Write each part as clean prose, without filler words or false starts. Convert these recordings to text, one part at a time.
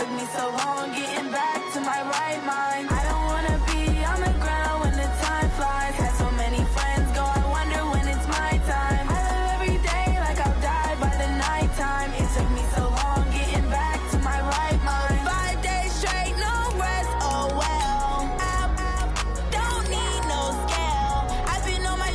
took me so long getting back to my right mind. I don't wanna be on the ground when the time flies. Had so many friends go, I wonder when it's my time. I live every day like I'll die by the nighttime. It took me so long getting back to my right mind. 5 days straight, no rest, oh well. Don't need no scale. I've been on my,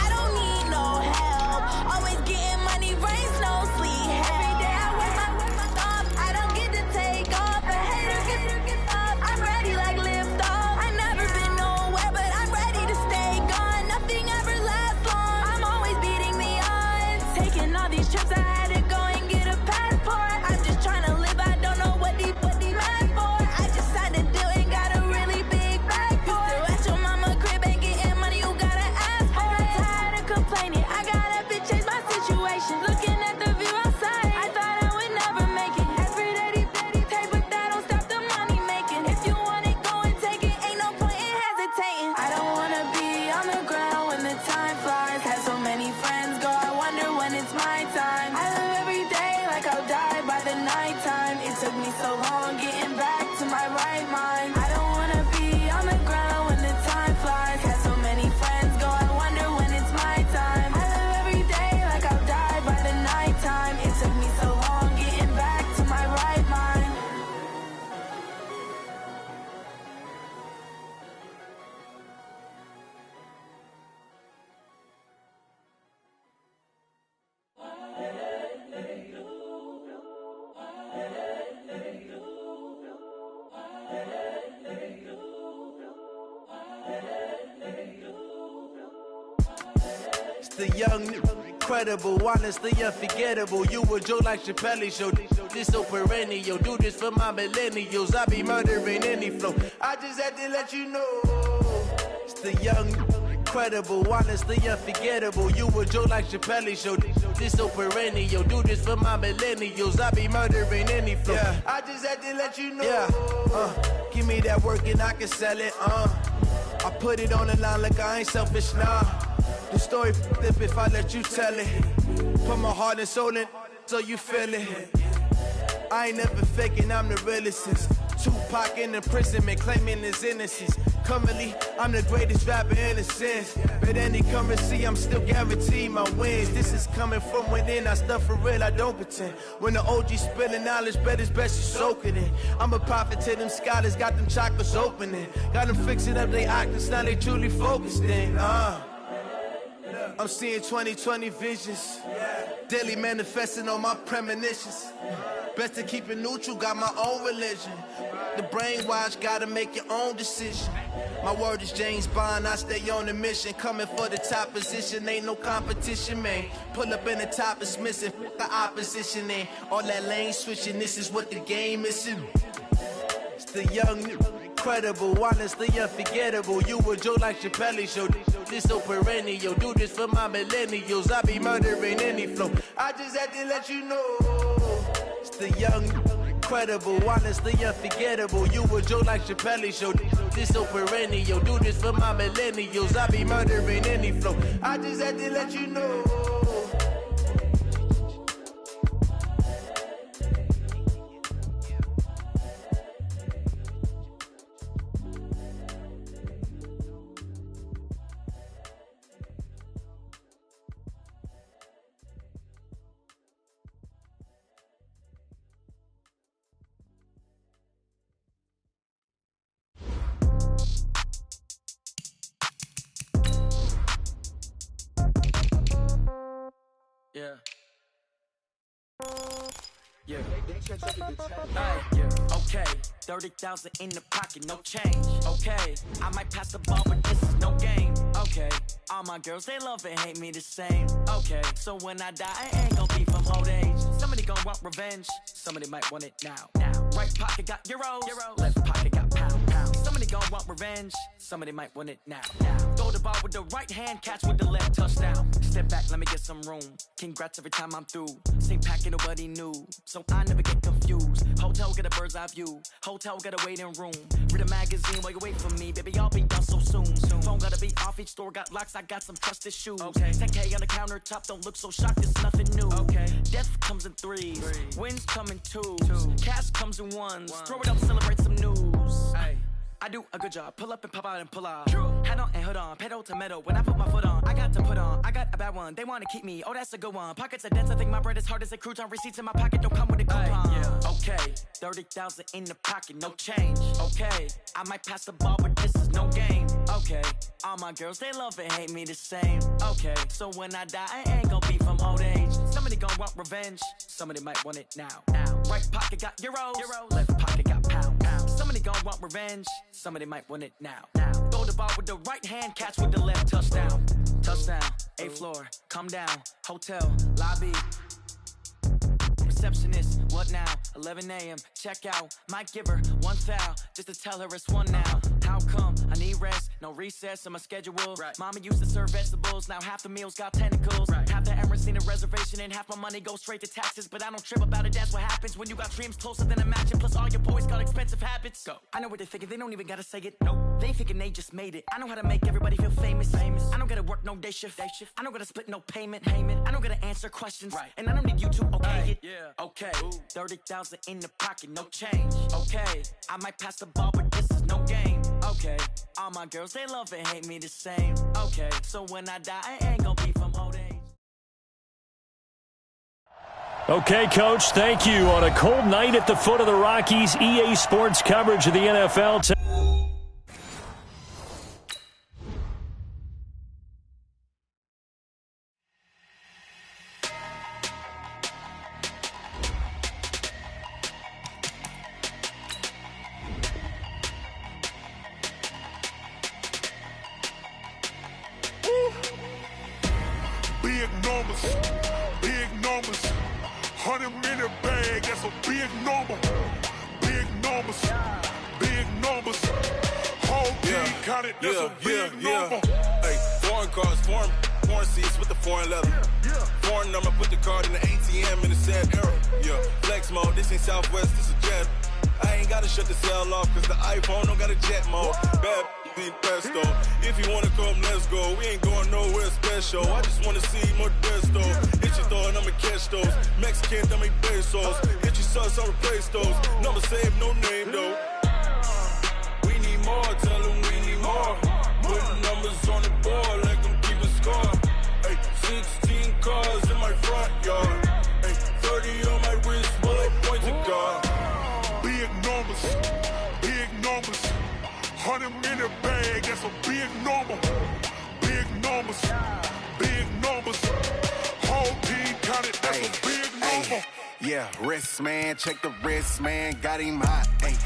I don't need no help. Always getting money, rains, no sleep. Every day I work my thumb. I don't get to take off. The haters get up. I'm ready like lift off. I never been nowhere, but I'm ready to stay gone. Nothing ever lasts long. I'm always beating the odds. Taking all these trips, I had to go and get a passport. I'm just trying to live, I don't know what the mad for. I just signed a deal and got a really big bag for it. Still at your mama crib and getting money, you gotta ask for it. I'm tired of complaining, I gotta change my situation. Looking at the view outside, I thought I would never make it. Every day they take, but that don't stop the money making. If you want it, go and take it, ain't no point in hesitating. I don't wanna be on the ground when the time flies. Had so many friends go, I wonder when it's my time. I live every day like I'll die by the nighttime. It took me so long getting back to my right mind. I don't wanna be on the ground when the time flies. Had so many friends go, I wonder when it's my time. I live every day like I'll die by the nighttime. It took me so long getting back to my right mind. It's the young, incredible, honestly unforgettable. You a joke like Chappelle show. This so perennial. Do this for my millennials. I be murdering any flow. I just had to let you know. It's the young, incredible, honestly unforgettable. You a joke like Chappelle show. This so perennial. Do this for my millennials. I be murdering any flow. Yeah. I just had to let you know. Yeah. Give me that work and I can sell it. I put it on the line like I ain't selfish, nah. The story flip if I let you tell it. Put my heart and soul in so you feel it. I ain't never faking, I'm the realest since Tupac in imprisonment, claiming his innocence. Currently, I'm the greatest rapper in a sense. But any currency, I'm still guaranteed my wins. This is coming from within, I stuff for real, I don't pretend. When the OG spilling knowledge, bet it's best you soak it in. I'm a prophet to them scholars, got them chakras opening. Got them fixing up they octaves, now they truly focused in. I'm seeing 2020 visions. Daily manifesting on my premonitions. Best to keep it neutral, got my own religion. The brainwash, gotta make your own decision. My word is James Bond, I stay on the mission. Coming for the top position, ain't no competition, man. Pull up in the top, it's missing, fuck the opposition, man. All that lane switching, this is what the game is. It's the young, incredible, honestly unforgettable. You a joke like Chappelle show. This so perennial. Do this for my millennials. I be murdering any flow. I just had to let you know. It's the young, incredible, honestly unforgettable. You a joke like Chappelle show. This so perennial. Do this for my millennials. I be murdering any flow. I just had to let you know. Yeah. Yeah. Yeah. Okay. 30,000 in the pocket, no change. Okay. I might pass the ball, but this is no game. Okay. All my girls, they love and hate me the same. Okay. So when I die, I ain't gon' be from old age. Somebody gon' want revenge. Somebody might want it now. Right pocket got euros. Left pocket got pound. Somebody gon' want revenge. Somebody might want it now. Throw the ball with the right hand, catch with the left, touchdown. Step back, let me get some room. Congrats every time I'm through. Same packet, nobody knew, so I never get confused. Hotel get a bird's eye view. Hotel get a waiting room. Read a magazine while you wait for me. Baby, I'll be done so soon. Phone gotta be off. Each store got locks. I got some trusted shoes. Okay. 10K on the countertop. Don't look so shocked. It's nothing new. Okay. Death comes in threes. Wins come in twos. Cash comes in ones. Throw it up, celebrate some news. Ay. I do a good job. Pull up and pop out and pull out. Head on and hood on. Pedal to metal. When I put my foot on, I got to put on. I got a bad one. They want to keep me. Oh, that's a good one. Pockets are dense. I think my bread is hard as a crouton. Receipts in my pocket don't come with a coupon. Yeah. Okay. 30,000 in the pocket. No change. Okay. I might pass the ball, but this is no game. Okay. All my girls, they love and hate me the same. Okay. So when I die, I ain't gonna be from old age. Somebody gon' want revenge. Somebody might want it now. Right pocket got euros. Left pocket got pounds. Somebody gon' want revenge. Somebody might want it now. Throw the ball with the right hand, catch with the left. Touchdown. Touchdown. 8th floor. Come down. Hotel. Lobby. Receptionist. What now? 11 a.m. Check out. Might give her one foul just to tell her it's one now. How come? I need rest. No recess in my schedule. Right. Mama used to serve vegetables. Now half the meals got tentacles. Right. Half the Emirates need a reservation and half my money goes straight to taxes. But I don't trip about it. That's what happens when you got dreams closer than a match. And plus all your boys got expensive habits. Go. I know what they're thinking. They don't even gotta say it. Nope. They thinking they just made it. I know how to make everybody feel famous. I don't gotta work no day shift. I don't gotta split no payment. I don't gotta answer questions. Right. And I don't need you to okay it. Yeah. Okay. 30,000 in the pocket. No change. Okay. I might pass the ball, but this is no game. Okay. All my girls, they love and hate me the same. Okay. So when I die, I ain't gonna be from old age. Okay, Coach, thank you. On a cold night at the foot of the Rockies, EA Sports coverage of the NFL. Big numbers, 100-minute bag, that's a big number. Big numbers, whole team counted, that's a big number. Hey, foreign cars, foreign seats with the foreign leather. Foreign number, put the card in the ATM in the sad era. Yeah, flex mode, this ain't Southwest, this a jet. I ain't gotta shut the cell off, cause the iPhone don't got a jet mode. Bad be pesto. If you wanna come, let's go. We ain't going nowhere special. I just wanna see more Desto. Hit your thought, I'ma catch those. Mexican, that make pesos. Hit your sus, I'll replace those. Number saved, no name though. We need more, tell them we need more. Putting numbers on the board like I'm keeping score. Hey, 16 cars in my front yard. Hey, 30 on my wrist, while I point to God. Big numbers, 100-minute bag, that's a big number. Big numbers, whole team counted, that's a big number. Yeah, wrist man, check the wrist man, got him hot. Ay,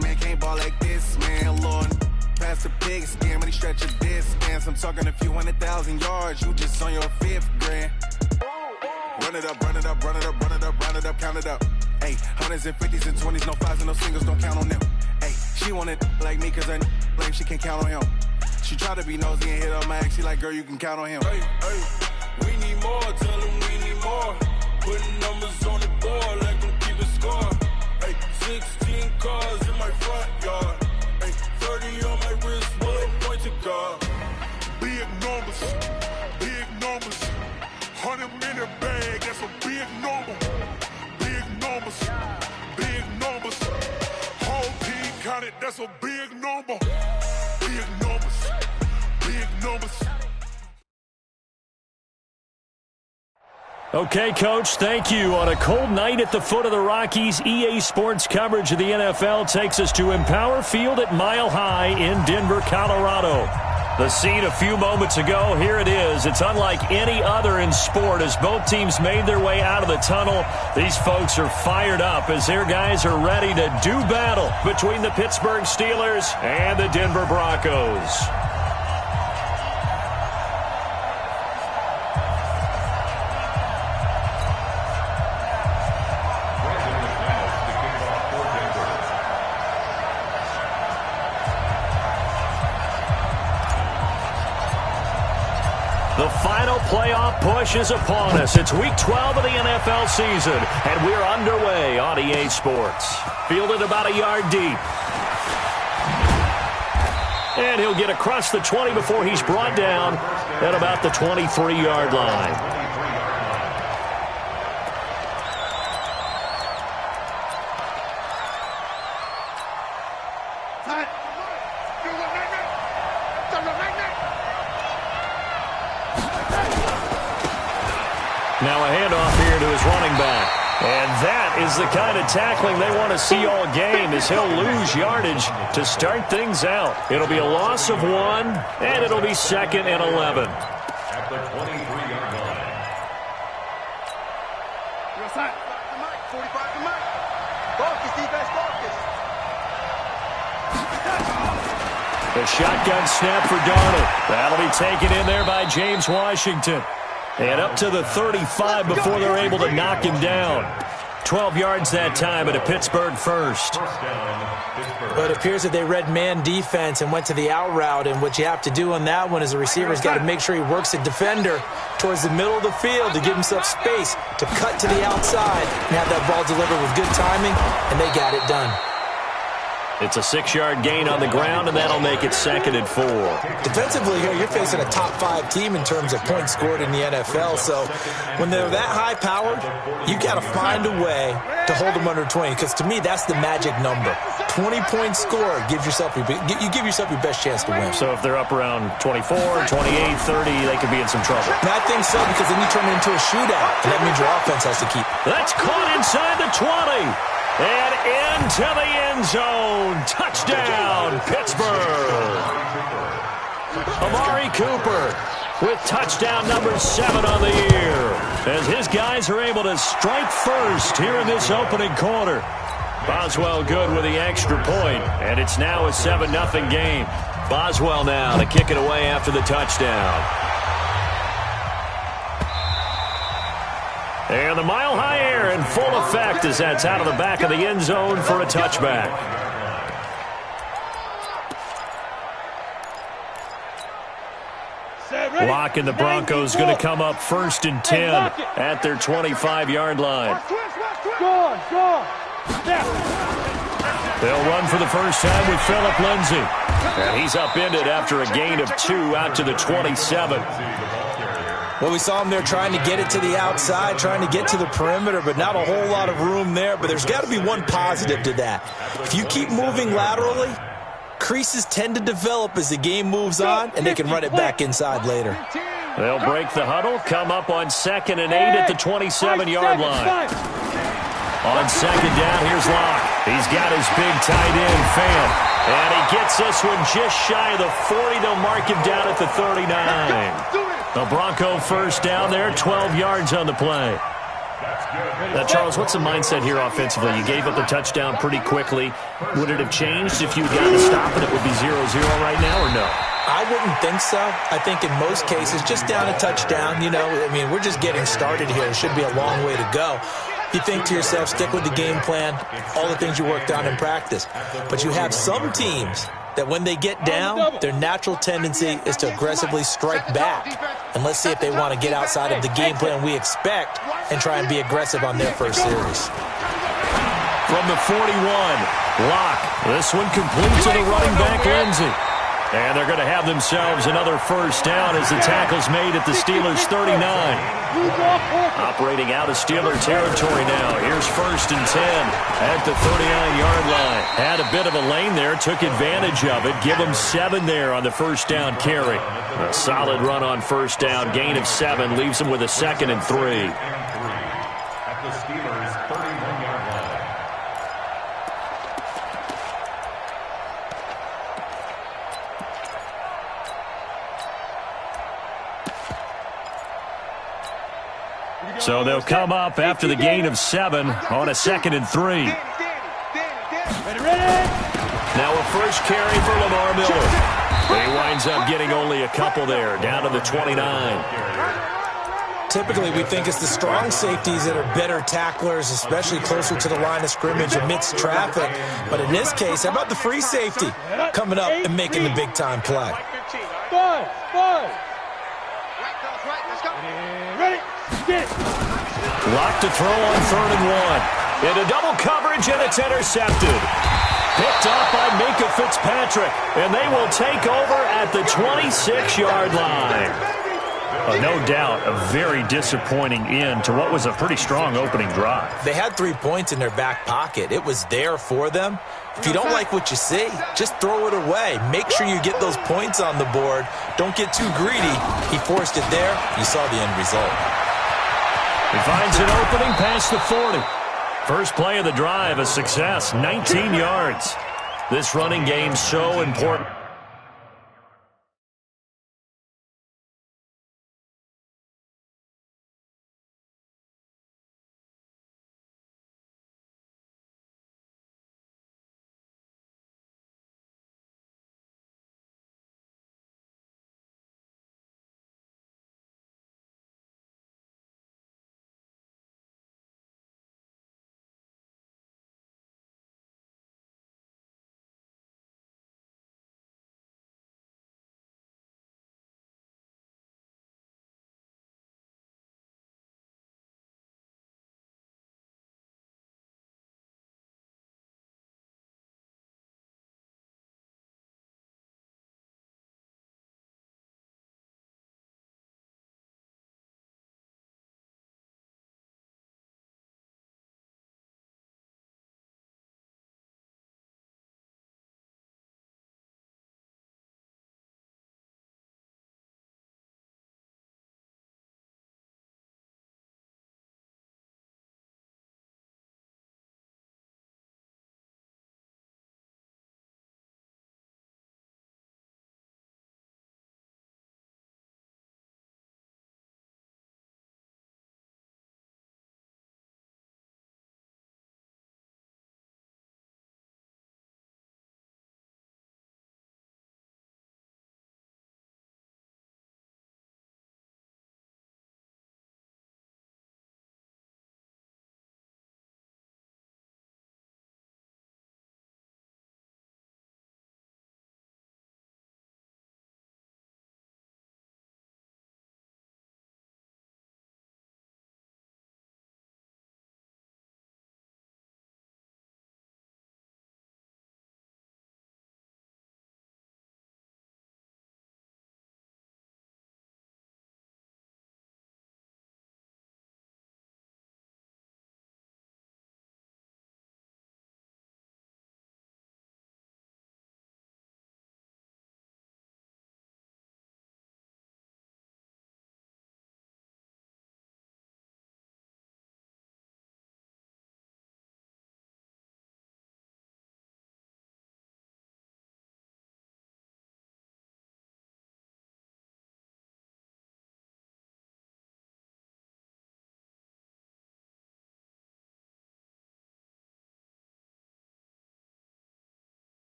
man can't ball like this, man. Lord, pass the pig skin, but he stretch a distance. I'm talking a few 100,000 yards, you just on your 5th grand. Run it up, count it up. Ay, hundreds and 50s and 20s, no 5s and no singles, don't count on them. Ay, she want it like me, cause her blame she can't count on him. She try to be nosy and hit on my ex, she like, girl, you can count on him. Hey, we need more, tell them we need more. Putting numbers on the board like I'm keeping score. Hey, 16 cars in my front yard. Hey, 30 on my wrist, while I point to God. Big numbers, 100-minute bag, that's a big number. Big numbers, whole team counted, that's a big number. Big numbers. Okay, Coach, thank you. On a cold night at the foot of the Rockies, EA Sports coverage of the NFL takes us to Empower Field at Mile High in Denver, Colorado. The scene a few moments ago, here it is. It's unlike any other in sport as both teams made their way out of the tunnel. These folks are fired up as their guys are ready to do battle between the Pittsburgh Steelers and the Denver Broncos. The final playoff push is upon us. It's Week 12 of the NFL season, and we're underway on EA Sports. Fielded about a yard deep. And he'll get across the 20 before he's brought down at about the 23-yard line. Now a handoff here to his running back. And that is the kind of tackling they want to see all game, as he'll lose yardage to start things out. It'll be a loss of 1, and it'll be 2nd and 11. At the 23-yard line. Your side. 45 to Mike. Focus, defense, focus. The shotgun snap for Darnold. That'll be taken in there by James Washington. And up to the 35 before they're able to knock him down. 12 yards that time, and a Pittsburgh first. But it appears that they read man defense and went to the out route, and what you have to do on that one is the receiver's got to make sure he works a defender towards the middle of the field to give himself space to cut to the outside and have that ball delivered with good timing, and they got it done. It's a 6-yard gain on the ground, and that'll make it 2nd and 4. Defensively here, you're facing a top-5 team in terms of points scored in the NFL. So when they're that high-powered, you got to find a way to hold them under 20. Because to me, that's the magic number. 20-point score gives yourself you give yourself your best chance to win. So if they're up around 24, 28, 30, they could be in some trouble. And I think so, because then you turn it into a shootout, and that means your offense has to keep. That's caught inside the 20. And into the end zone. Touchdown, Pittsburgh. Amari Cooper with touchdown number 7 on the year, as his guys are able to strike first here in this opening quarter. Boswell good with the extra point, and it's now a 7-0 game. Boswell now to kick it away after the touchdown. And the mile-high air in full effect as that's out of the back of the end zone for a touchback. Locke and the Broncos going to come up 1st and 10 at their 25-yard line. They'll run for the first time with Phillip Lindsay. And he's upended after a gain of 2 out to the 27. Well, we saw him there trying to get it to the outside, trying to get to the perimeter, but not a whole lot of room there. But there's got to be one positive to that. If you keep moving laterally, creases tend to develop as the game moves on, and they can run it back inside later. They'll break the huddle, come up on 2nd and 8 at the 27-yard line. On 2nd down, here's Locke. He's got his big tight end, Fant. And he gets this one just shy of the 40. They'll mark him down at the 39. The Bronco first down there, 12 yards on the play. Now, Charles, what's the mindset here offensively? You gave up the touchdown pretty quickly. Would it have changed if you had gotten a stop and it would be 0-0 right now, or no? I wouldn't think so. I think in most cases, just down a touchdown, we're just getting started here. It should be a long way to go. You think to yourself, stick with the game plan, all the things you worked on in practice. But you have some teams that when they get down, their natural tendency is to aggressively strike back. And let's see if they want to get outside of the game plan we expect and try and be aggressive on their first series. From the 41, Locke. This one complete to the running back, Lindsay. And they're going to have themselves another first down as the tackle's made at the Steelers' 39. Operating out of Steeler territory now. Here's 1st and 10 at the 39-yard line. Had a bit of a lane there, took advantage of it. Give them 7 there on the first down carry. A solid run on first down. Gain of 7 leaves them with a 2nd and 3. At the Steelers' 31-yard line. So they'll come up after the gain of 7 on a 2nd and 3. Now a first carry for Lamar Miller. He winds up getting only a couple there, down to the 29. Typically, we think it's the strong safeties that are better tacklers, especially closer to the line of scrimmage amidst traffic. But in this case, how about the free safety coming up and making the big-time play? Locked to throw on 3rd and 1. Into double coverage, and it's intercepted. Picked up by Minkah Fitzpatrick, and they will take over at the 26-yard line. No doubt a very disappointing end to what was a pretty strong opening drive. They had 3 points in their back pocket. It was there for them. If you don't like what you see, just throw it away. Make sure you get those points on the board. Don't get too greedy. He forced it there. You saw the end result. He finds an opening past the 40. First play of the drive, a success, 19 yards. This running game so important.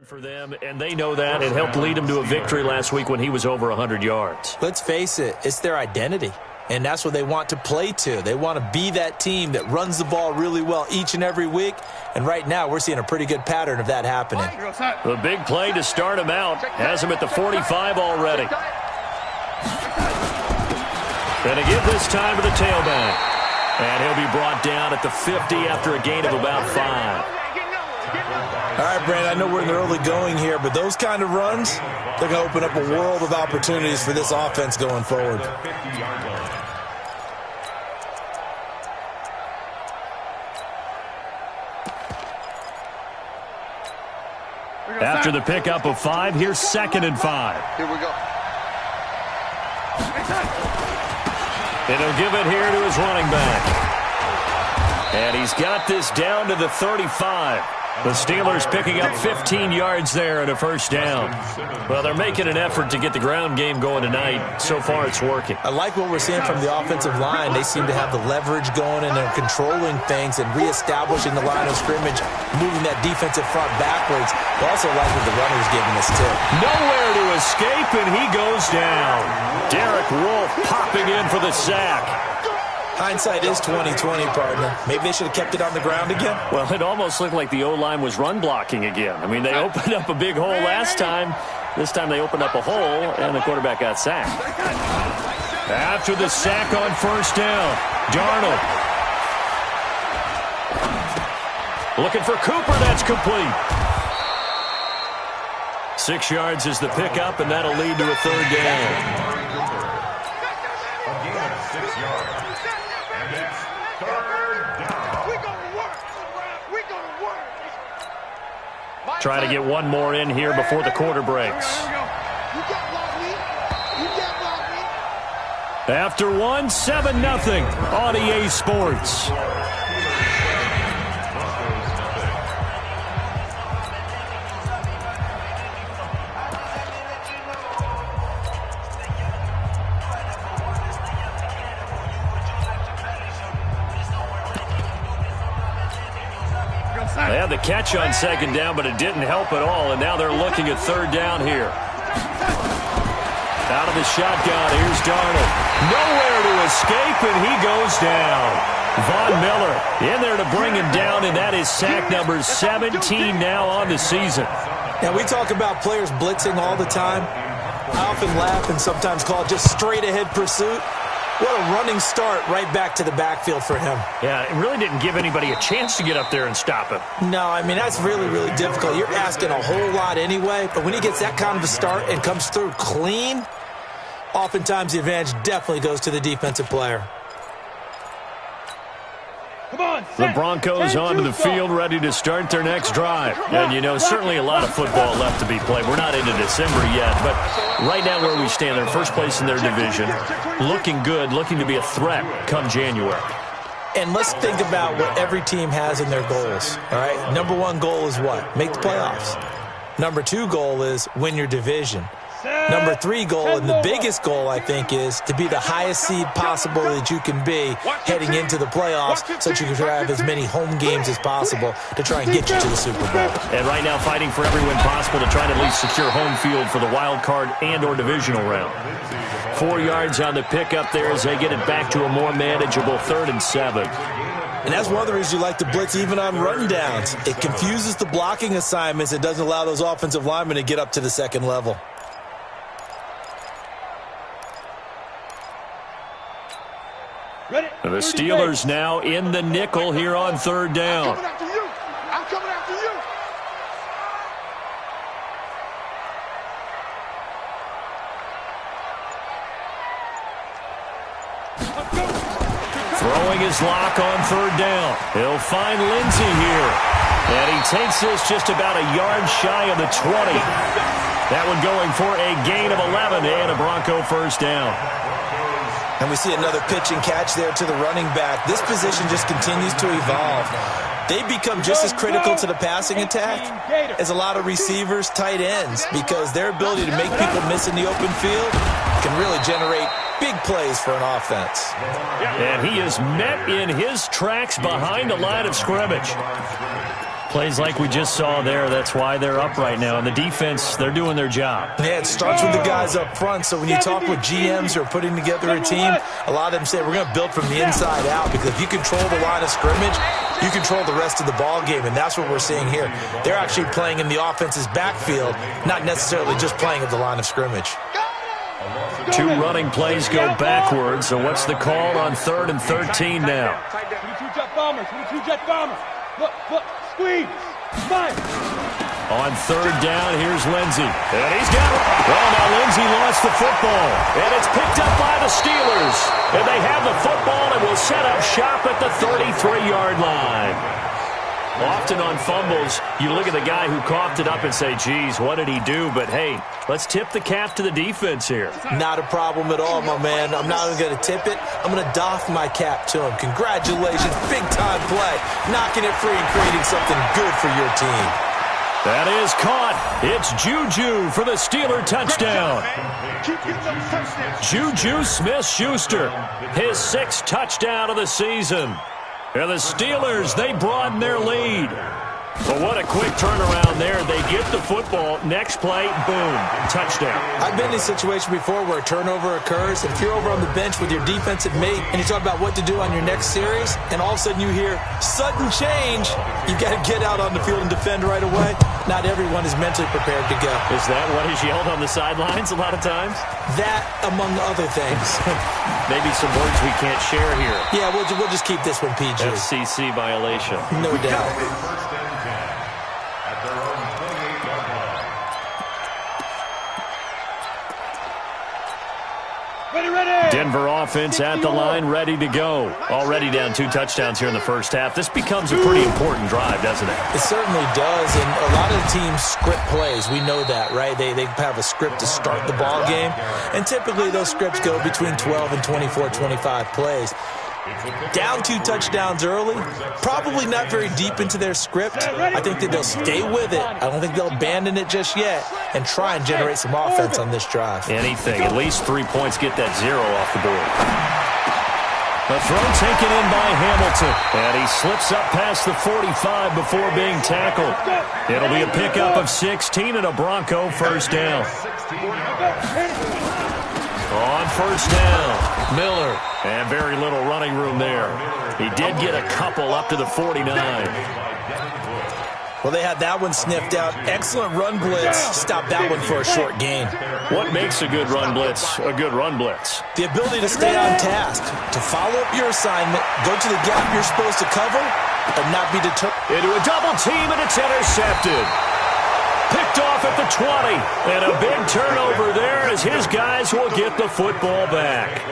For them, and they know that. It helped lead them to a victory last week when he was over 100 yards. Let's face it, it's their identity, and that's what they want to play to. They want to be that team that runs the ball really well each and every week, and right now we're seeing a pretty good pattern of that happening. The big play to start him out has him at the 45 already. And to give this time to the tailback. And he'll be brought down at the 50 after a gain of about 5. All right, Brandon, I know we're in the early going here, but those kind of runs, they're going to open up a world of opportunities for this offense going forward. After the pickup of 5, here's 2nd and 5. Here we go. And he'll give it here to his running back. And he's got this down to the 35. The Steelers picking up 15 yards there and a first down. Well, they're making an effort to get the ground game going tonight. So far, it's working. I like what we're seeing from the offensive line. They seem to have the leverage going, and they're controlling things and reestablishing the line of scrimmage, moving that defensive front backwards. I also like what the runner's giving us, too. Nowhere to escape, and he goes down. Derek Wolfe popping in for the sack. Hindsight is 20/20, partner. Maybe they should have kept it on the ground again. Well, it almost looked like the O-line was run blocking again. I mean, they opened up a big hole last time. This time they opened up a hole, and the quarterback got sacked. After the sack on first down, Darnold. Looking for Cooper. That's complete. 6 yards is the pickup, and that'll lead to a third down. Try to get one more in here before the quarter breaks. After one, 7-0 on EA Sports. They had the catch on second down, but it didn't help at all, and now they're looking at third down here. Out of the shotgun, here's Darnold. Nowhere to escape, and he goes down. Von Miller in there to bring him down, and that is sack number 17 now on the season. Now, we talk about players blitzing all the time. I often laugh and sometimes call it just straight-ahead pursuit. What a running start right back to the backfield for him. Yeah, it really didn't give anybody a chance to get up there and stop him. No, I mean, that's really, really difficult. You're asking a whole lot anyway, but when he gets that kind of a start and comes through clean, oftentimes the advantage definitely goes to the defensive player. The Broncos onto the field, ready to start their next drive. And, you know, certainly a lot of football left to be played. We're not into December yet, but right now where we stand, they're first place in their division. Looking good, looking to be a threat come January. And let's think about what every team has in their goals, all right? Number one goal is what? Make the playoffs. Number two goal is win your division. Number three goal, and the biggest goal, I think, is to be the highest seed possible that you can be heading into the playoffs so that you can have as many home games as possible to try and get you to the Super Bowl. And right now fighting for every win possible to try to at least secure home field for the wild card and or divisional round. 4 yards on the pickup there as they get it back to a more manageable 3rd and 7. And that's one of the reasons you like to blitz even on rundowns. It confuses the blocking assignments. It doesn't allow those offensive linemen to get up to the second level. The Steelers now in the nickel here on 3rd down. I'm coming after you. Throwing his lock on 3rd down. He'll find Lindsey here. And he takes this just about a yard shy of the 20. That one going for a gain of 11 and a Bronco first down. And we see another pitch and catch there to the running back. This position just continues to evolve. They become just as critical to the passing attack as a lot of receivers, tight ends, because their ability to make people miss in the open field can really generate big plays for an offense. And he is met in his tracks behind the line of scrimmage. Plays like we just saw there, that's why they're up right now. And the defense, they're doing their job. Yeah, it starts with the guys up front. So when you talk with GMs who are putting together a team, a lot of them say we're going to build from the inside out, because if you control the line of scrimmage, you control the rest of the ball game, and that's what we're seeing here. They're actually playing in the offense's backfield, not necessarily just playing at the line of scrimmage. Two running plays go backwards, so what's the call on 3rd and 13 now? 22 jet bombers, 22 jet bombers. Look, squeeze, fight. On 3rd down, here's Lindsey. And he's got it. Well, now Lindsey lost the football, and it's picked up by the Steelers. And they have the football and will set up shop at the 33-yard line. Often on fumbles, you look at the guy who coughed it up and say, geez, what did he do? But, hey, let's tip the cap to the defense here. Not a problem at all, my man. I'm not even going to tip it. I'm going to doff my cap to him. Congratulations. Big-time play. Knocking it free and creating something good for your team. That is caught. It's Juju for the Steeler touchdown. Juju Smith-Schuster, his 6th touchdown of the season. And the Steelers, they broaden their lead. But what a quick turnaround there. They get the football. Next play, boom, touchdown. I've been in a situation before where a turnover occurs. If you're over on the bench with your defensive mate and you talk about what to do on your next series, and all of a sudden you hear sudden change, you got to get out on the field and defend right away. Not everyone is mentally prepared to go. Is that what is yelled on the sidelines a lot of times? That, among other things. Maybe some words we can't share here. Yeah, we'll just keep this one PG. FCC violation. No doubt. Denver offense at the line, ready to go. Already down 2 touchdowns here in the first half. This becomes a pretty important drive, doesn't it? It certainly does, and a lot of the teams script plays. We know that, right? They have a script to start the ball game, and typically those scripts go between 12 and 24, 25 plays. Down 2 touchdowns early, probably not very deep into their script. I think that they'll stay with it. I don't think they'll abandon it just yet and try and generate some offense on this drive. Anything, at least 3 points, get that 0 off the board. The throw taken in by Hamilton, and he slips up past the 45 before being tackled. It'll be a pickup of 16 and a Bronco first down. On first down, Miller, and very little running room there. He did get a couple up to the 49. Well, they had that one sniffed out. Excellent run blitz. Stop that one for a short gain. What makes a good run blitz a good run blitz? The ability to stay on task, to follow up your assignment, go to the gap you're supposed to cover, and not be deterred. Into a double team, and it's intercepted. Picked off at the 20, and a big turnover there as his guys will get the football back.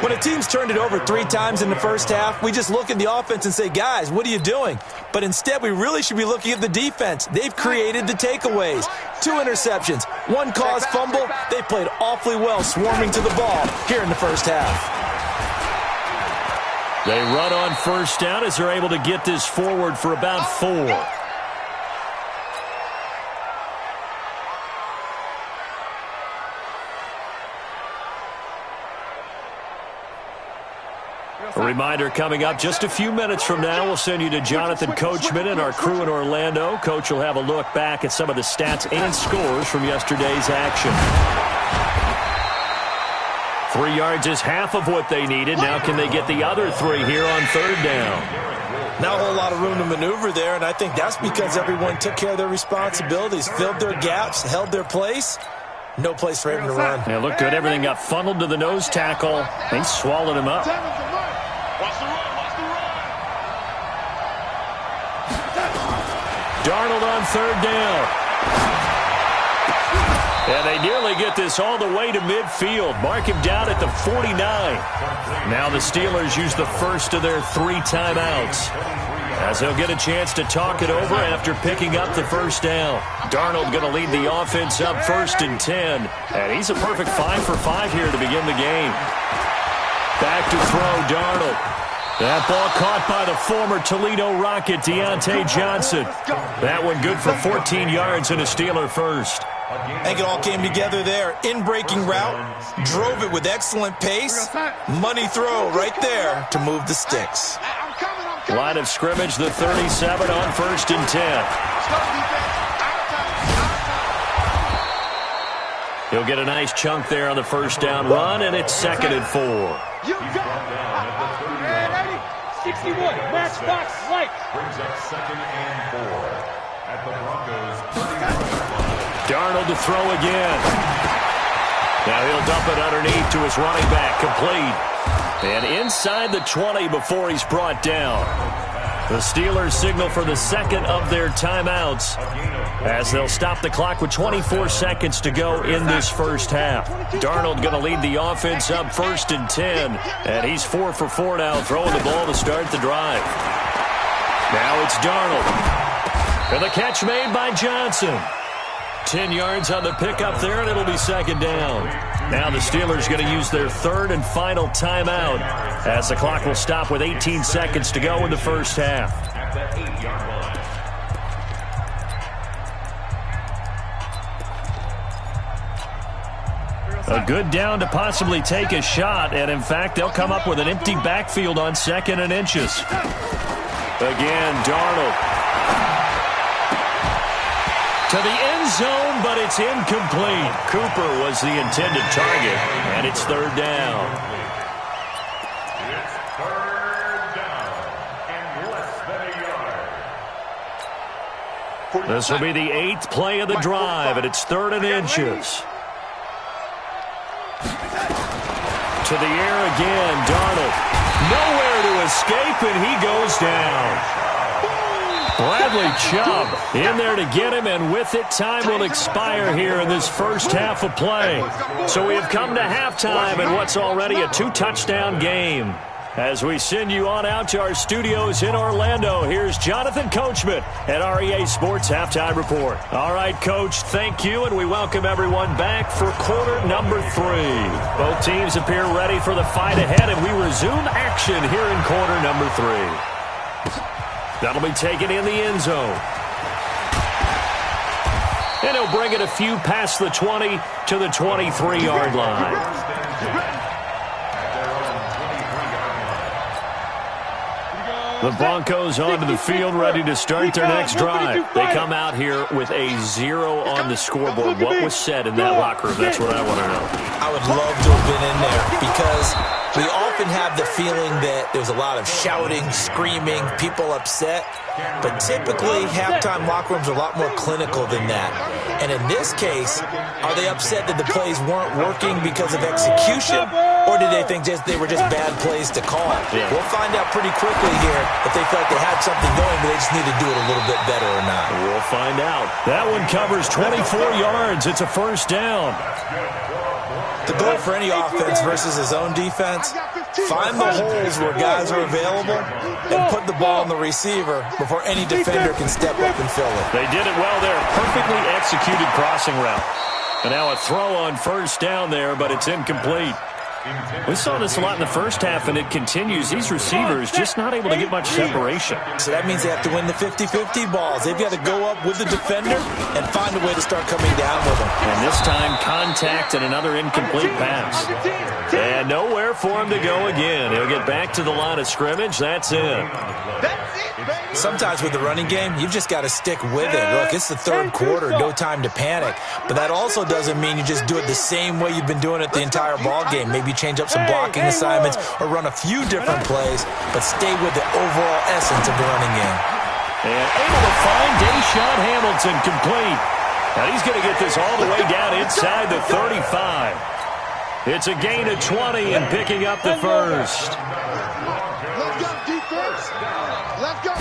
When a team's turned it over 3 times in the first half, we just look at the offense and say, guys, what are you doing? But instead, we really should be looking at the defense. They've created the takeaways. 2 interceptions, 1 caused fumble. They played awfully well swarming to the ball here in the first half. They run on first down as they're able to get this forward for about 4. A reminder coming up just a few minutes from now, we'll send you to Jonathan Coachman and our crew in Orlando. Coach will have a look back at some of the stats and scores from yesterday's action. 3 yards is half of what they needed. Now can they get the other 3 here on 3rd down? Not a whole lot of room to maneuver there, and I think that's because everyone took care of their responsibilities, filled their gaps, held their place. No place for him to run. Yeah, looked good. Everything got funneled to the nose tackle. They swallowed him up. Darnold on 3rd down. And they nearly get this all the way to midfield. Mark him down at the 49. Now the Steelers use the first of their 3 timeouts, as they'll get a chance to talk it over after picking up the first down. Darnold going to lead the offense up 1st and 10. And he's a perfect 5 for 5 here to begin the game. Back to throw, Darnold. That ball caught by the former Toledo Rocket, Deontay Johnson. That one good for 14 yards and a Steeler first. I think it all came together there. In-breaking route, drove it with excellent pace. Money throw right there to move the sticks. Line of scrimmage, the 37 on 1st and 10. He'll get a nice chunk there on the first down run, and it's 2nd and 4. You got it. 61, matchbox light. Brings up 2nd and 4 at the Broncos 30. Darnold to throw again. Now he'll dump it underneath to his running back, complete. And inside the 20 before he's brought down. The Steelers signal for the second of their timeouts as they'll stop the clock with 24 seconds to go in this first half. Darnold going to lead the offense up 1st and 10, and he's 4 for 4 now, throwing the ball to start the drive. Now it's Darnold. And the catch made by Johnson. 10 yards on the pickup there, and it'll be second down. Now the Steelers going to use their third and final timeout as the clock will stop with 18 seconds to go in the first half. A good down to possibly take a shot, and in fact, they'll come up with an empty backfield on 2nd and inches. Again, Darnold. To the end zone, but it's incomplete. Cooper was the intended target, and it's 3rd down. It's 3rd down and less than a yard. This will be the 8th play of the drive, and it's 3rd and inches. To the air again, Darnold. Nowhere to escape, and he goes down. Bradley Chubb in there to get him, and with it, time will expire here in this first half of play. So we have come to halftime in what's already a 2-touchdown game. As we send you on out to our studios in Orlando, here's Jonathan Coachman at REA Sports Halftime Report. All right, Coach, thank you, and we welcome everyone back for quarter number 3. Both teams appear ready for the fight ahead, and we resume action here in quarter number 3. That'll be taken in the end zone. And he'll bring it a few past the 20 to the 23-yard line. The Broncos onto the field, ready to start their next drive. They come out here with a 0 on the scoreboard. What was said in that locker room? That's what I want to know. I would love to have been in there because we often have the feeling that there's a lot of shouting, screaming, people upset. But typically, halftime locker rooms are a lot more clinical than that. And in this case, are they upset that the plays weren't working because of execution? Or did they think they were just bad plays to call? Yeah. We'll find out pretty quickly here if they felt they had something going, but they just need to do it a little bit better or not. We'll find out. That one covers 24 yards. It's a first down. The goal for any offense versus his own defense, find the holes where guys are available and put the ball on the receiver before any defender can step up and fill it. They did it well there. Perfectly executed crossing route. And now a throw on first down there, but it's incomplete. We saw this a lot in the first half, and it continues. These receivers just not able to get much separation. So that means they have to win the 50-50 balls. They've got to go up with the defender and find a way to start coming down with them. And this time, contact and another incomplete pass. And nowhere for him to go again. He'll get back to the line of scrimmage. That's it. Sometimes with the running game, you've just got to stick with it. Look, it's the third quarter, no time to panic. But that also doesn't mean you just do it the same way you've been doing it the entire ball game. Maybe change up some blocking assignments or run a few different plays, but stay with the overall essence of the running game. And able to find Deshaun Hamilton complete. Now he's going to get this all the way down inside the 35. It's a gain of 20 and picking up the first. Let's go, defense. Let's go.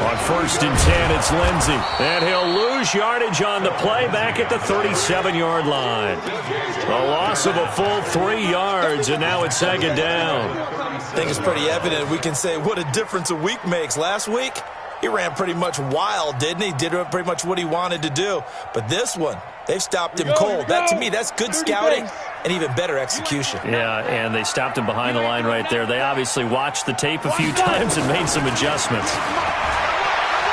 On 1st and 10, it's Lindsey. And he'll lose yardage on the play back at the 37-yard line. A loss of a full 3 yards, and now it's second down. I think it's pretty evident. We can say what a difference a week makes. Last week, he ran pretty much wild, didn't he? Did pretty much what he wanted to do. But this one, they've stopped him cold. That, to me, that's good scouting and even better execution. Yeah, and they stopped him behind the line right there. They obviously watched the tape a few times and made some adjustments.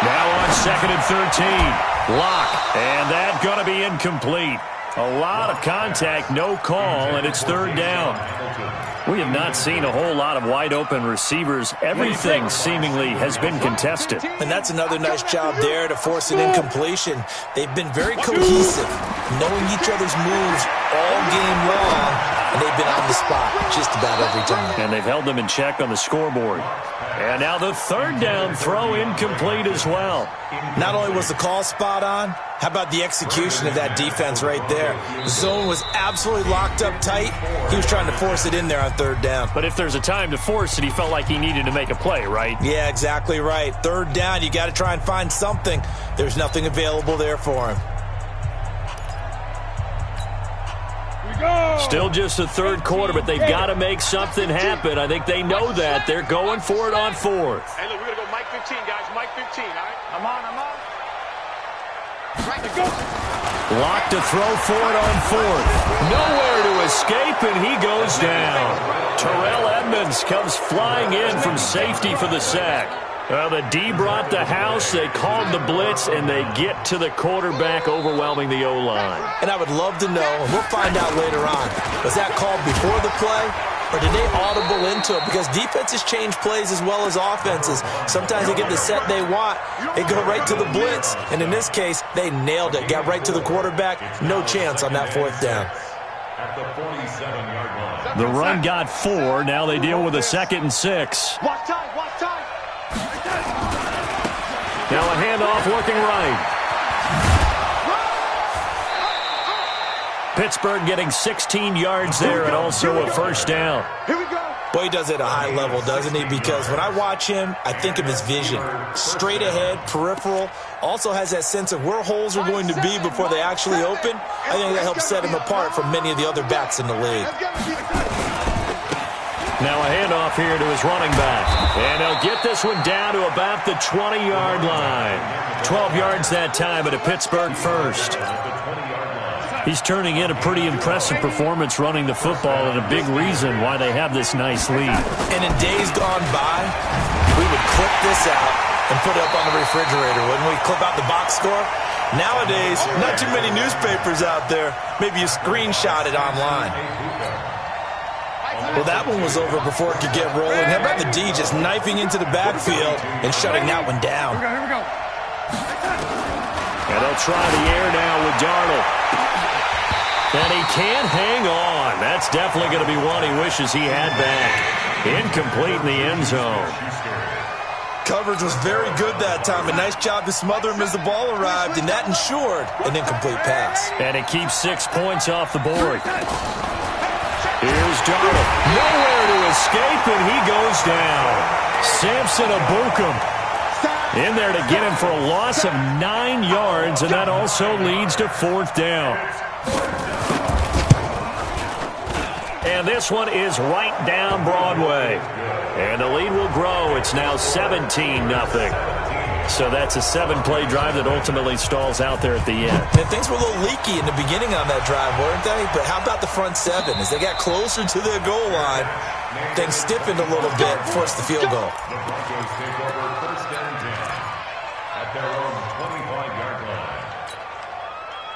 Now on 2nd and 13. Lock. And that's going to be incomplete. A lot of contact, no call, and it's third down. We have not seen a whole lot of wide-open receivers. Everything seemingly has been contested. And that's another nice job there to force an incompletion. They've been very cohesive, knowing each other's moves all game long, and they've been on the spot just about every time. And they've held them in check on the scoreboard. And now the third down throw incomplete as well. Not only was the call spot on, how about the execution of that defense right there? The zone was absolutely locked up tight. He was trying to force it in there on third down. But if there's a time to force it, he felt like he needed to make a play, right? Yeah, exactly right. Third down, you got to try and find something. There's nothing available there for him. Still just the third quarter, but they've got to make something happen. I think they know that. They're going for it on fourth. Hey, look, we're going to go Mike 15, guys. Mike 15, all right? I'm on. Right to go. Lock to throw for it on fourth. Nowhere to escape, and he goes down. Terrell Edmonds comes flying in from safety for the sack. Well, the D brought the house, they called the blitz, and they get to the quarterback, overwhelming the O-line. And I would love to know, and we'll find out later on, was that called before the play, or did they audible into it? Because defenses change plays as well as offenses. Sometimes they get the set they want, they go right to the blitz, and in this case, they nailed it, got right to the quarterback, no chance on that fourth down. At the 47-yard line. The run got 4, now they deal with a 2nd and 6. Watch time. Now a handoff looking right. Pittsburgh getting 16 yards there and also a first down. Here we go. Boy, he does it at a high level, doesn't he? Because when I watch him, I think of his vision. Straight ahead, peripheral. Also has that sense of where holes are going to be before they actually open. I think that helps set him apart from many of the other backs in the league. Now a handoff here to his running back. And they'll get this one down to about the 20-yard line. 12 yards that time at a Pittsburgh first. He's turning in a pretty impressive performance running the football, and a big reason why they have this nice lead. And in days gone by, we would clip this out and put it up on the refrigerator, wouldn't we? Clip out the box score. Nowadays, not too many newspapers out there. Maybe you screenshot it online. Well, that one was over before it could get rolling. How about the D just knifing into the backfield and shutting that one down? Here we go. And they'll try the air now with Darnold. And he can't hang on. That's definitely going to be one he wishes he had back. Incomplete in the end zone. Coverage was very good that time. A nice job to smother him as the ball arrived, and that ensured an incomplete pass. And it keeps 6 points off the board. Here's Darnold. Nowhere to escape, and he goes down. Samson Abukum in there to get him for a loss of 9 yards, and that also leads to fourth down. And this one is right down Broadway. And the lead will grow. It's now 17-0. So that's a 7-play drive that ultimately stalls out there at the end. And things were a little leaky in the beginning on that drive, weren't they? But how about the front seven? As they got closer to their goal line, things stiffened a little bit, forced the field goal. The Broncos take over first and 10 at their own 25-yard line.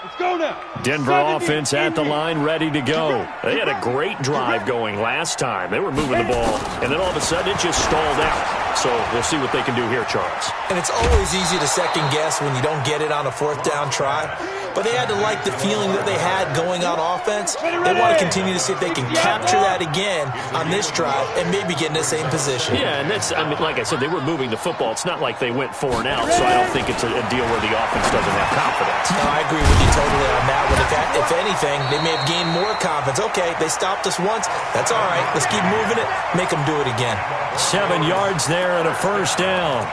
Let's go now. Denver offense at the line, ready to go. They had a great drive going last time. They were moving the ball, and then all of a sudden it just stalled out. So we'll see what they can do here, Charles. And it's always easy to second guess when you don't get it on a fourth down try. But they had to like the feeling that they had going on offense. They want to continue to see if they can capture that again on this drive and maybe get in the same position. Yeah, and that's, I mean, like I said, they were moving the football. It's not like they went 4 and out, so I don't think it's a deal where the offense doesn't have confidence. No, I agree with you totally on that one. If anything, they may have gained more confidence. Okay, they stopped us once. That's all right. Let's keep moving it. Make them do it again. 7 yards there and a first down.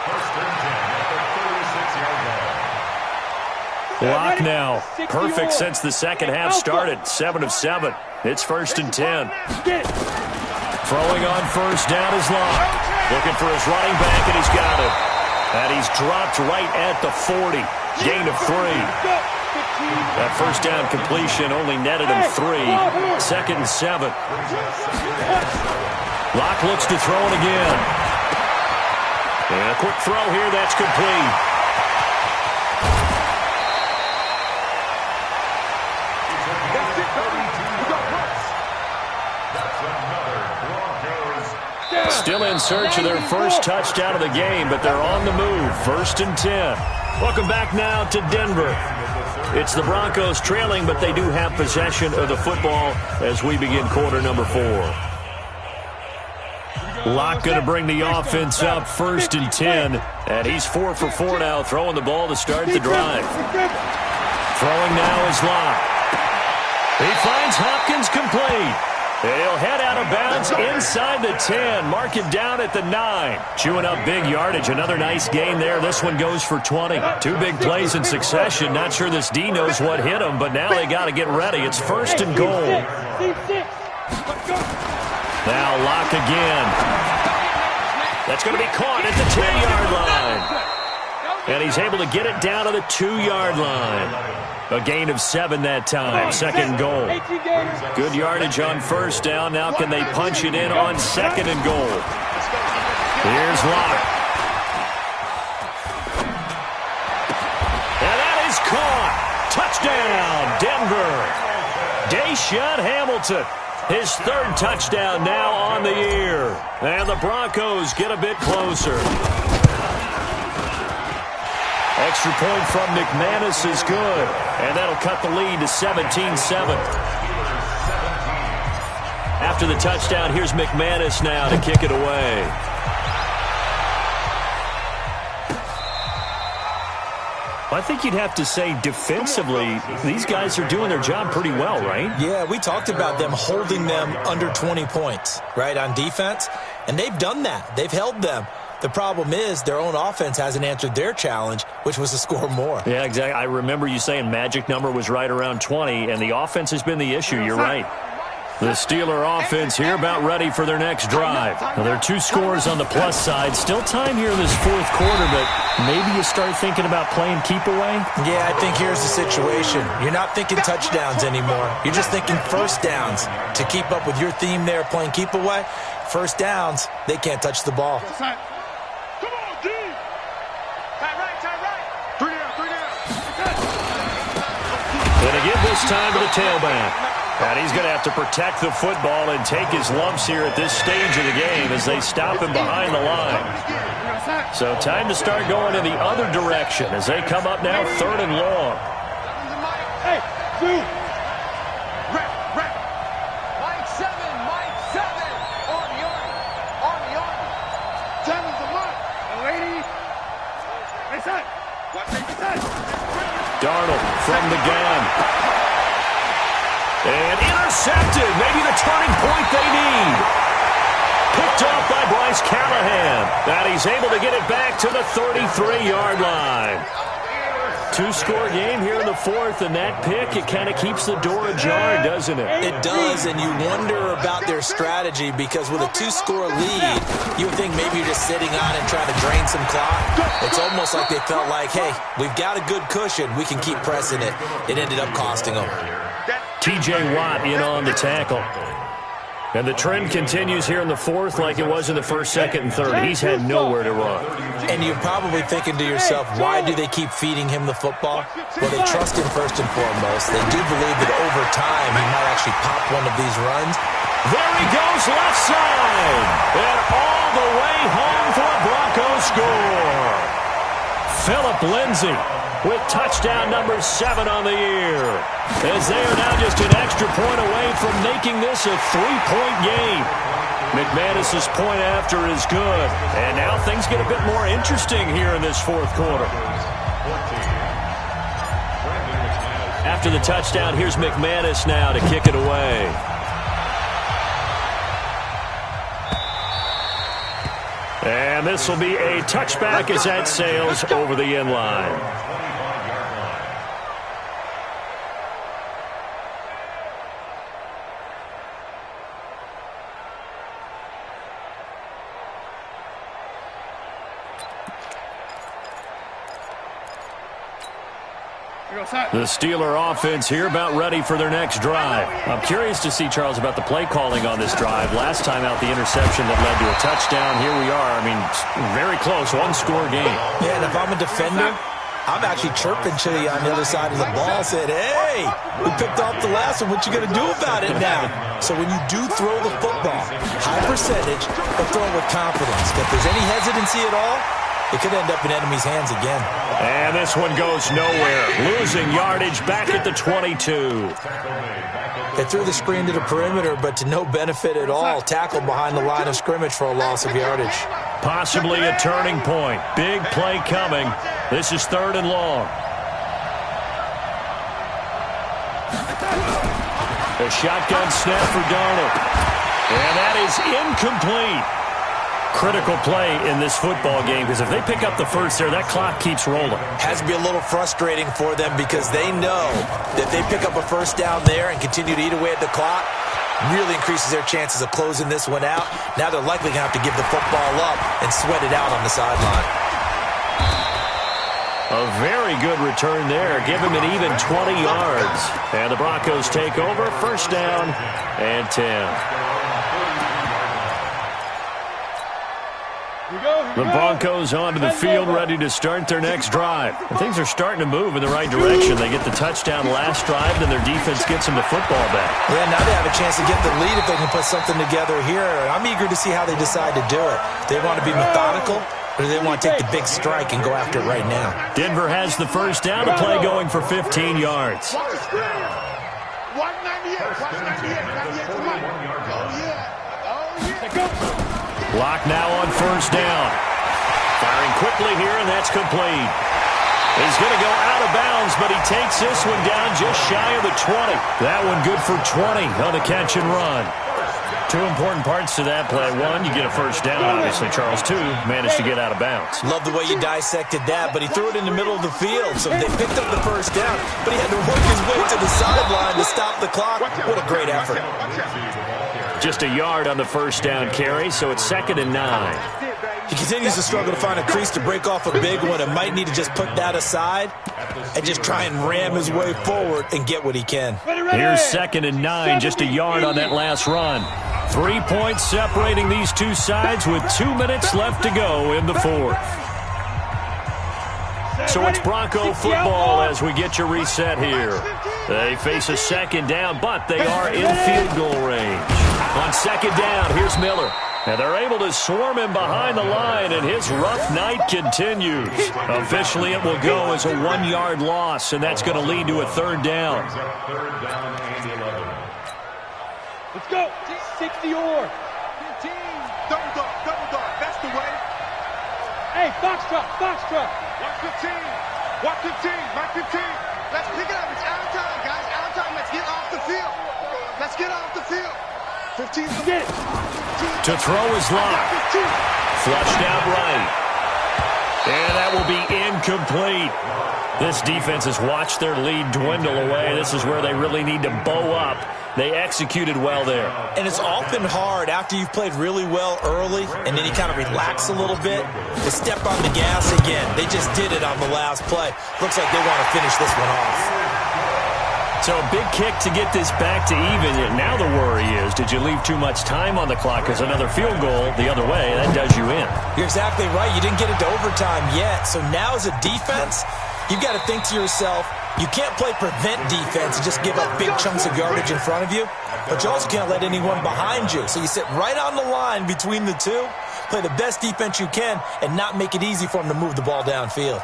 First and 10 at the 36-yard line. Lock now. Perfect since the second half started. 7 of 7. It's first and 10. Throwing on first down is Lock. Looking for his running back, and he's got it. And he's dropped right at the 40. Gain of 3. That first down completion only netted him 3. Second and 7. Lock looks to throw it again. And a quick throw here, that's complete. Still in search of their first touchdown of the game, but they're on the move. First and 10. Welcome back now to Denver. It's the Broncos trailing, but they do have possession of the football as we begin quarter number 4. Locke going to bring the offense up 1st and 10. And he's 4 for 4 now, throwing the ball to start the drive. Throwing now is Locke. He finds Hopkins complete. He'll head out of bounds inside the 10. Mark it down at the 9. Chewing up big yardage. Another nice gain there. This one goes for 20. 2 big plays in succession. Not sure this D knows what hit him, but now they got to get ready. It's 1st and goal. Now Locke again. That's going to be caught at the 10-yard line. And he's able to get it down to the 2-yard line. A gain of 7 that time. 2nd goal. Good yardage on 1st down. Now can they punch it in on 2nd and goal? Here's Locke. And that is caught. Touchdown, Denver. Deshaun Hamilton. His 3rd touchdown now on the year. And the Broncos get a bit closer. Extra point from McManus is good. And that'll cut the lead to 17-7. After the touchdown, here's McManus now to kick it away. I think you'd have to say defensively, these guys are doing their job pretty well, right? Yeah, we talked about them holding them under 20 points, right, on defense. And they've done that. They've held them. The problem is their own offense hasn't answered their challenge, which was to score more. Yeah, exactly. I remember you saying magic number was right around 20, and the offense has been the issue. You're right. The Steeler offense here about ready for their next drive. Now, there are 2 scores on the plus side. Still time here in this 4th quarter, but maybe you start thinking about playing keep away? Yeah, I think here's the situation. You're not thinking touchdowns anymore. You're just thinking 1st downs. To keep up with your theme there playing keep away, 1st downs, they can't touch the ball. Gonna give this time to the tailback. And he's going to have to protect the football and take his lumps here at this stage of the game as they stop him behind the line. So time to start going in the other direction as they come up now 3rd and long. Hey, dude. Rep. Mike 7. Army. 10 is the mark. Lady. Hey, son. What make it done? Darnold from the gun. And intercepted. Maybe the turning point they need. Picked off by Bryce Callahan. And he's able to get it back to the 33-yard line. 2-score game here in the 4th, and that pick, it kind of keeps the door ajar, doesn't it? It does, and you wonder about their strategy because with a 2-score lead, you would think maybe you're just sitting on and trying to drain some clock. It's almost like they felt like, hey, we've got a good cushion. We can keep pressing it. It ended up costing them. T.J. Watt in on the tackle. And the trend continues here in the 4th like it was in the 1st, 2nd, and 3rd. He's had nowhere to run. And you're probably thinking to yourself, why do they keep feeding him the football? Well, they trust him first and foremost. They do believe that over time he might actually pop one of these runs. There he goes, left side. And all the way home for a Broncos score. Phillip Lindsay with touchdown number 7 on the year. As they are now just an extra point away from making this a 3-point game. McManus's point after is good. And now things get a bit more interesting here in this 4th quarter. After the touchdown, here's McManus now to kick it away. And this will be a touchback as that sails over the end line. The Steeler offense here about ready for their next drive. I'm curious to see, Charles, about the play calling on this drive. Last time out, the interception that led to a touchdown. Here we are. I mean, very close, 1-score game. Yeah, and if I'm a defender, I'm actually chirping Chili on the other side of the ball, said, hey, we picked off the last one. What you going to do about it now? So when you do throw the football, high percentage, but throw it with confidence. If there's any hesitancy at all, it could end up in enemy's hands again. And this one goes nowhere. Losing yardage back at the 22. They threw the screen to the perimeter, but to no benefit at all. Tackled behind the line of scrimmage for a loss of yardage. Possibly a turning point. Big play coming. This is 3rd and long. A shotgun snap for Darnold. And that is incomplete. Critical play in this football game, because if they pick up the first there, that clock keeps rolling. Has to be a little frustrating for them because they know that they pick up a first down there and continue to eat away at the clock, really increases their chances of closing this one out. Now they're likely going to have to give the football up and sweat it out on the sideline. A very good return there. Give him an even 20 yards. And the Broncos take over. First down and 10. The Broncos onto the field, ready to start their next drive. And things are starting to move in the right direction. They get the touchdown last drive, then their defense gets them the football back. Yeah, now they have a chance to get the lead if they can put something together here. I'm eager to see how they decide to do it. Do they want to be methodical, or do they want to take the big strike and go after it right now? Denver has the first down. The play going for 15 yards. 198. Lock now on first down. Firing quickly here, and that's complete. He's going to go out of bounds, but he takes this one down just shy of the 20. That one good for 20 on the catch and run. Two important parts to that play. One, you get a first down, obviously. Charles, two, managed to get out of bounds. Love the way you dissected that, but he threw it in the middle of the field, so they picked up the first down, but he had to work his way to the sideline to stop the clock. What a great effort. Just a yard on the first down carry, so it's 2nd and 9. He continues to struggle to find a crease to break off a big one and might need to just put that aside and just try and ram his way forward and get what he can. Here's 2nd and 9, just a yard on that last run. 3 points separating these two sides with 2 minutes left to go in the 4th. So it's Bronco football as we get you reset here. They face a second down, but they are in field goal range. On second down, here's Miller. And they're able to swarm him behind the line, and his rough night continues. Officially, it will go as a 1-yard loss, and that's going to lead to a 3rd down. Let's go. 60 or 15. Double dog. That's the way. Hey, foxtrot. Watch 15. Mark 15. Let's pick it up. It's out of time, guys. Out of time. Let's get off the field. 15. Get it. To throw is locked. Flushed out right. And that will be incomplete. This defense has watched their lead dwindle away. This is where they really need to bow up. They executed well there. And it's often hard after you've played really well early and then you kind of relax a little bit to step on the gas again. They just did it on the last play. Looks like they want to finish this one off. So a big kick to get this back to even. Now the worry is, did you leave too much time on the clock? Because another field goal the other way, that does you in. You're exactly right. You didn't get it to overtime yet. So now as a defense, you've got to think to yourself, you can't play prevent defense and just give up big chunks of yardage in front of you, but you also can't let anyone behind you. So you sit right on the line between the two, play the best defense you can, and not make it easy for them to move the ball downfield.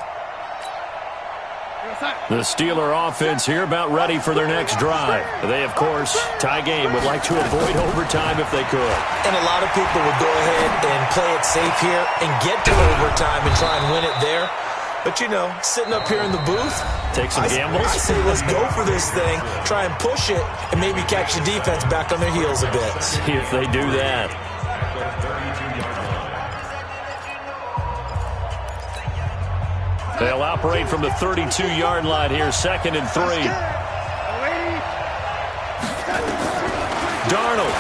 The Steeler offense here about ready for their next drive. They, of course, tie game, would like to avoid overtime if they could. And a lot of people would go ahead and play it safe here and get to overtime and try and win it there. But, you know, sitting up here in the booth, take some gambles. I say let's go for this thing, try and push it, and maybe catch the defense back on their heels a bit. See if they do that. They'll operate from the 32-yard line here, 2nd and 3. Darnold.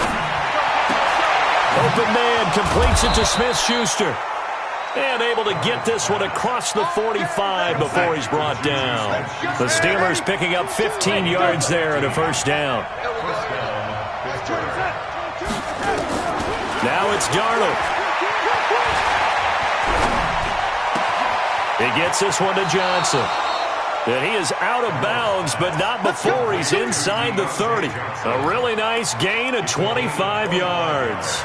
Open man, completes it to Smith-Schuster. And able to get this one across the 45 before he's brought down. The Steelers picking up 15 yards there and a first down. Now it's Darnold. He gets this one to Johnson. And he is out of bounds, but not before he's inside the 30. A really nice gain of 25 yards.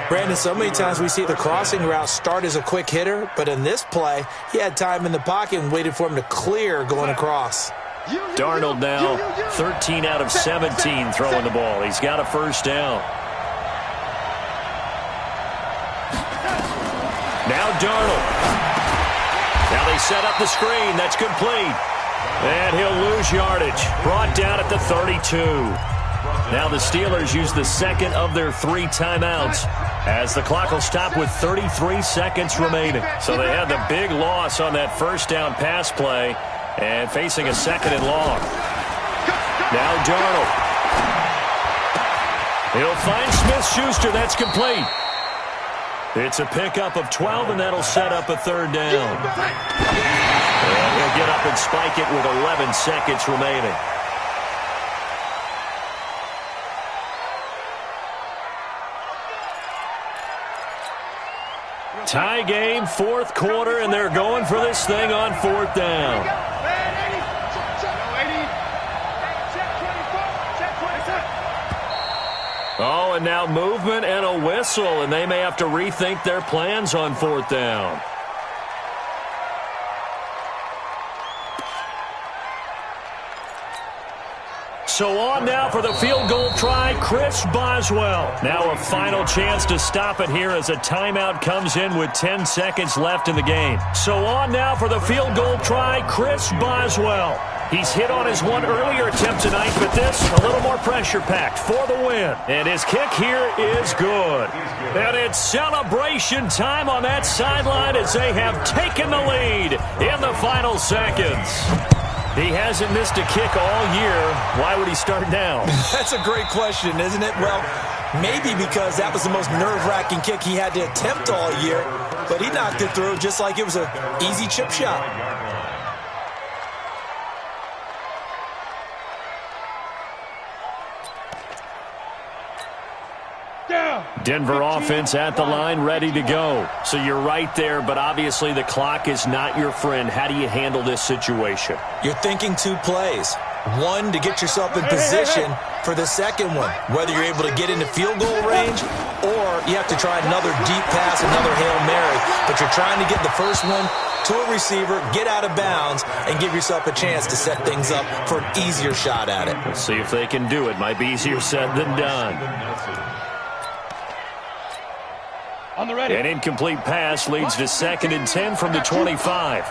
Brandon, so many times we see the crossing route start as a quick hitter, but in this play, he had time in the pocket and waited for him to clear going across. Darnold now 13 out of 17 throwing the ball. He's got a first down. Now Darnold. Now they set up the screen. That's complete. And he'll lose yardage. Brought down at the 32. Now the Steelers use the second of their 3 timeouts as the clock will stop with 33 seconds remaining. So they had the big loss on that first down pass play and facing a second and long. Now Darnold. He'll find Smith-Schuster. That's complete. It's a pickup of 12, and that'll set up a third down. And he'll get up and spike it with 11 seconds remaining. Tie game, fourth quarter, and they're going for this thing on fourth down. Oh, and now movement and a whistle, and they may have to rethink their plans on fourth down. So on now for the field goal try, Chris Boswell. Now a final chance to stop it here as a timeout comes in with 10 seconds left in the game. So on now for the field goal try, Chris Boswell. He's hit on his one earlier attempt tonight, but this a little more pressure-packed for the win. And his kick here is good. And it's celebration time on that sideline as they have taken the lead in the final seconds. He hasn't missed a kick all year. Why would he start now? That's a great question, isn't it? Well, maybe because that was the most nerve-wracking kick he had to attempt all year, but he knocked it through just like it was an easy chip shot. Denver offense at the line, ready to go. So you're right there, but obviously the clock is not your friend. How do you handle this situation? You're thinking 2 plays. One, to get yourself in position for the second one, whether you're able to get into field goal range or you have to try another deep pass, another Hail Mary. But you're trying to get the first one to a receiver, get out of bounds, and give yourself a chance to set things up for an easier shot at it. We'll see if they can do it. Might be easier said than done. An incomplete pass leads to 2nd and 10 from the 25.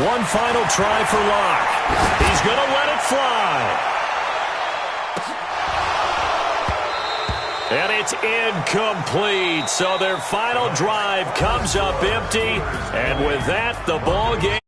One final try for Locke. He's going to let it fly. And it's incomplete. So their final drive comes up empty. And with that, the ball game.